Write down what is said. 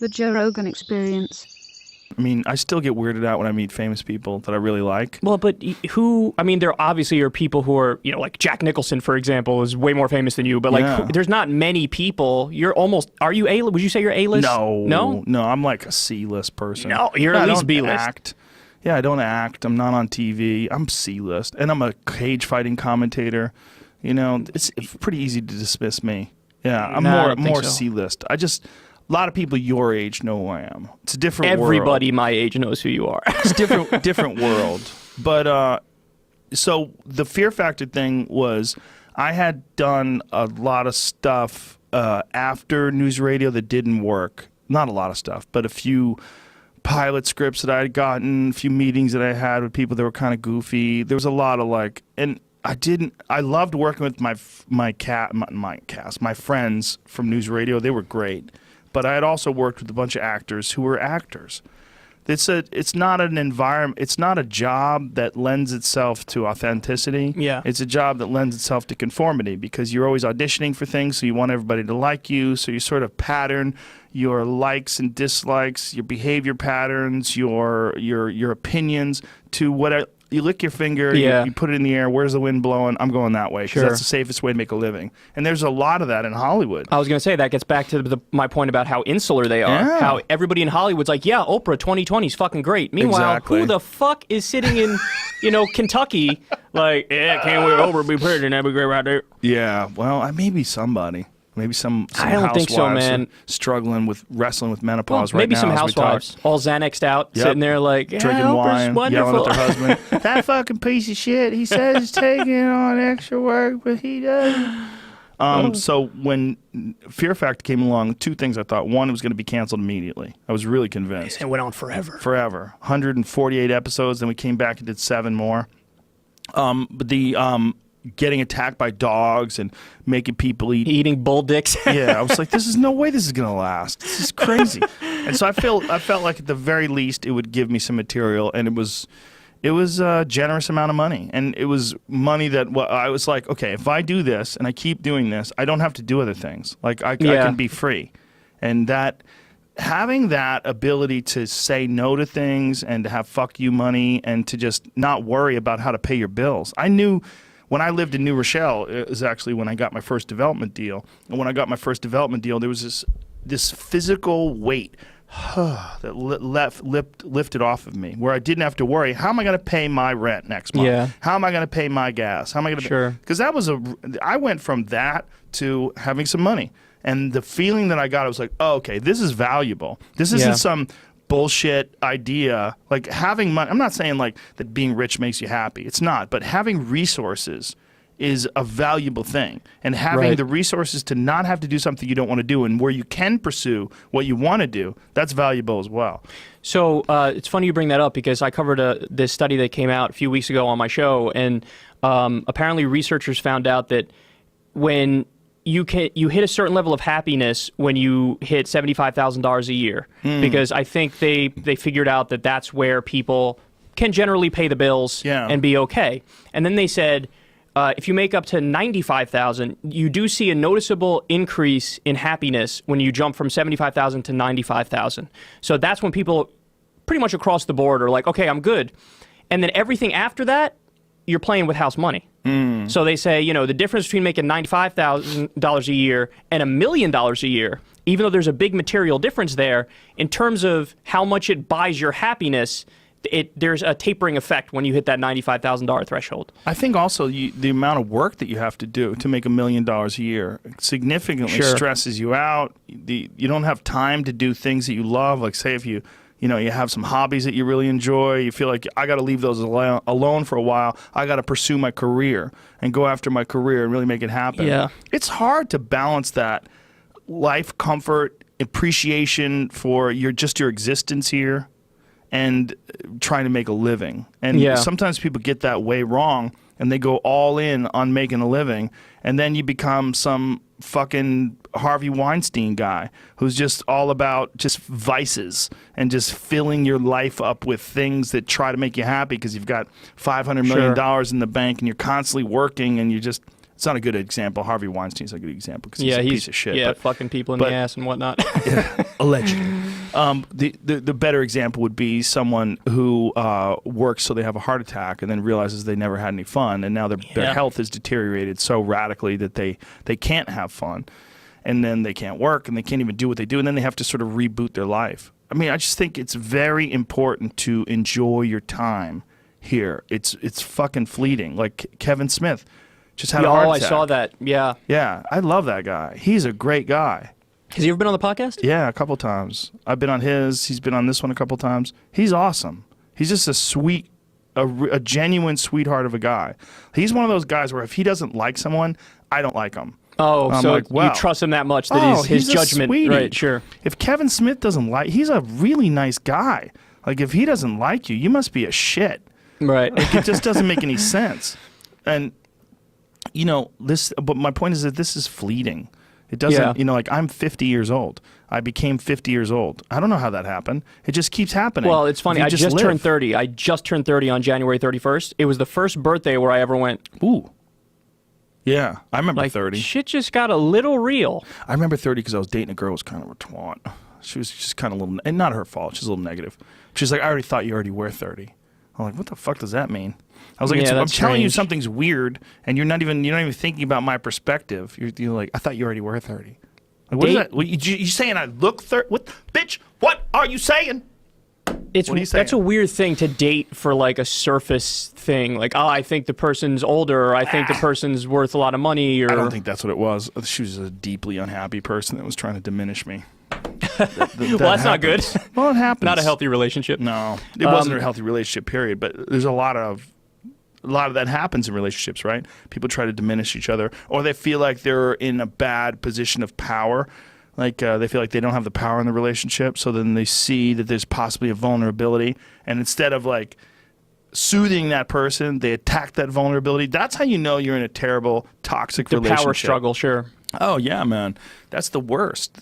The Joe Rogan Experience. I mean, I still get weirded out when I meet famous people that I really like. Well, but there obviously are people who are, like Jack Nicholson, for example, is way more famous than you, but there's not many people. Would you say you're A-list? No, I'm like a C-list person. No, you're at least B-list. Act. Yeah, I don't act. I'm not on TV. I'm C-list. And I'm a cage fighting commentator. It's pretty easy to dismiss me. Yeah, I'm more C-list. A lot of people your age know who I am. It's a different world. Everybody my age knows who you are. It's a different world. But so the Fear Factor thing was I had done a lot of stuff after news radio that didn't work. Not a lot of stuff, but a few pilot scripts that I had gotten, a few meetings that I had with people that were kind of goofy. There was a lot of I loved working with my friends from news radio. They were great. But I had also worked with a bunch of actors who were actors. It's not an environment. It's not a job that lends itself to authenticity. Yeah. It's a job that lends itself to conformity because you're always auditioning for things, so you want everybody to like you. So you sort of pattern your likes and dislikes, your behavior patterns, your opinions to what. You lick your finger, you put it in the air, where's the wind blowing? I'm going that way because that's the safest way to make a living. And there's a lot of that in Hollywood. I was going to say, that gets back to my point about how insular they are. Yeah. How everybody in Hollywood's like, yeah, Oprah 2020 is fucking great. Meanwhile, who the fuck is sitting in, Kentucky like, yeah, can't wait Oprah be president, that'd be great right there. Yeah, well, maybe somebody. Maybe some I don't think so, man. Wrestling with menopause right now. Maybe some housewives, all Xanaxed out, sitting there like, drinking wine, wonderful. yelling at their husband. That fucking piece of shit. He says he's taking on extra work, but he doesn't. So when Fear Factor came along, two things I thought. One, it was going to be canceled immediately. I was really convinced. It went on forever. 148 episodes, then we came back and did 7 more. But getting attacked by dogs and making people eating bull dicks. Yeah, I was like, there's no way this is gonna last. This is crazy. And so I felt like at the very least it would give me some material, and it was a generous amount of money, and it was money that I was like, okay, if I do this and I keep doing this, I don't have to do other things. Like I can be free, and that. Having that ability to say no to things and to have fuck you money and to just not worry about how to pay your bills. I knew when I lived in New Rochelle, it was actually when I got my first development deal. And when I got my first development deal, there was this physical weight that lifted off of me, where I didn't have to worry, how am I going to pay my rent next month? Yeah. How am I going to pay my gas? How am I going to Sure. Because I went from that to having some money. And the feeling that I got, I was like, oh, okay, this is valuable. This isn't some bullshit idea. Like having money, I'm not saying like that being rich makes you happy. It's not. But having resources is a valuable thing. And having the resources to not have to do something you don't want to do and where you can pursue what you want to do, that's valuable as well. So it's funny you bring that up because I covered this study that came out a few weeks ago on my show. And apparently researchers found out that when you hit a certain level of happiness when you hit $75,000 a year, because I think they figured out that that's where people can generally pay the bills and be okay. And then they said, if you make up to $95,000, you do see a noticeable increase in happiness when you jump from $75,000 to $95,000. So that's when people pretty much across the board are like, okay, I'm good. And then everything after that, you're playing with house money. So they say, the difference between making $95,000 a year and $1 million a year, even though there's a big material difference there, in terms of how much it buys your happiness, there's a tapering effect when you hit that $95,000 threshold. I think also the amount of work that you have to do to make $1 million a year significantly stresses you out. You don't have time to do things that you love. Like say if you have some hobbies that you really enjoy. You feel like I got to leave those alone for a while. I got to pursue my career and go after my career and really make it happen. Yeah. It's hard to balance that life comfort, appreciation for your existence here and trying to make a living. And sometimes people get that way wrong and they go all in on making a living, and then you become some fucking Harvey Weinstein guy who's just all about just vices and just filling your life up with things that try to make you happy because you've got $500 million in the bank and you're constantly working and It's not a good example. Harvey Weinstein's a good example because he's a piece of shit. Yeah, but, fucking people in the ass and whatnot. allegedly. The better example would be someone who works so they have a heart attack and then realizes they never had any fun, and now their health is deteriorated so radically that they can't have fun, and then they can't work and they can't even do what they do, and then they have to sort of reboot their life. I mean, I just think it's very important to enjoy your time here. It's fucking fleeting. Like Kevin Smith just had a heart attack. I saw that. Yeah. Yeah, I love that guy. He's a great guy. Has he ever been on the podcast? Yeah, a couple times. I've been on his. He's been on this one a couple times. He's awesome. He's just a sweet, a genuine sweetheart of a guy. He's one of those guys where if he doesn't like someone, I don't like him. Oh, so like, wow. You trust him that much that his judgment, right? Sure. If Kevin Smith doesn't like, he's a really nice guy. Like if he doesn't like you, you must be a shit. Right. Like, it just doesn't make any sense. And you know this. But my point is that this is fleeting. It doesn't. Yeah. You know, like I'm 50 years old. I became 50 years old. I don't know how that happened. It just keeps happening. Well, it's funny. I just turned 30. I just turned 30 on January 31st. It was the first birthday where I ever went, ooh. Yeah, I remember like, 30. Shit just got a little real. I remember 30 because I was dating a girl who was kind of a twat. She was just kind of a little, and not her fault. She's a little negative. She's like, I already thought you already were 30. I'm like, what the fuck does that mean? I was like, I'm telling you something's weird, and you're not even thinking about my perspective. You're like, I thought you already were 30. Like, what is that? What, you saying I look 30? What, bitch? What are you saying? That's a weird thing to date for like a surface thing. Like, oh, I think the person's older, or I think the person's worth a lot of money. Or I don't think that's what it was. She was a deeply unhappy person that was trying to diminish me. Well, that's not good. Well, it happens. Not a healthy relationship. No, it wasn't a healthy relationship. Period. But there's a lot of that happens in relationships, right? People try to diminish each other, or they feel like they're in a bad position of power. Like they feel like they don't have the power in the relationship, so then they see that there's possibly a vulnerability, and instead of like soothing that person, they attack that vulnerability. That's how you know you're in a terrible, toxic relationship. The power struggle, sure. Oh yeah, man, that's the worst.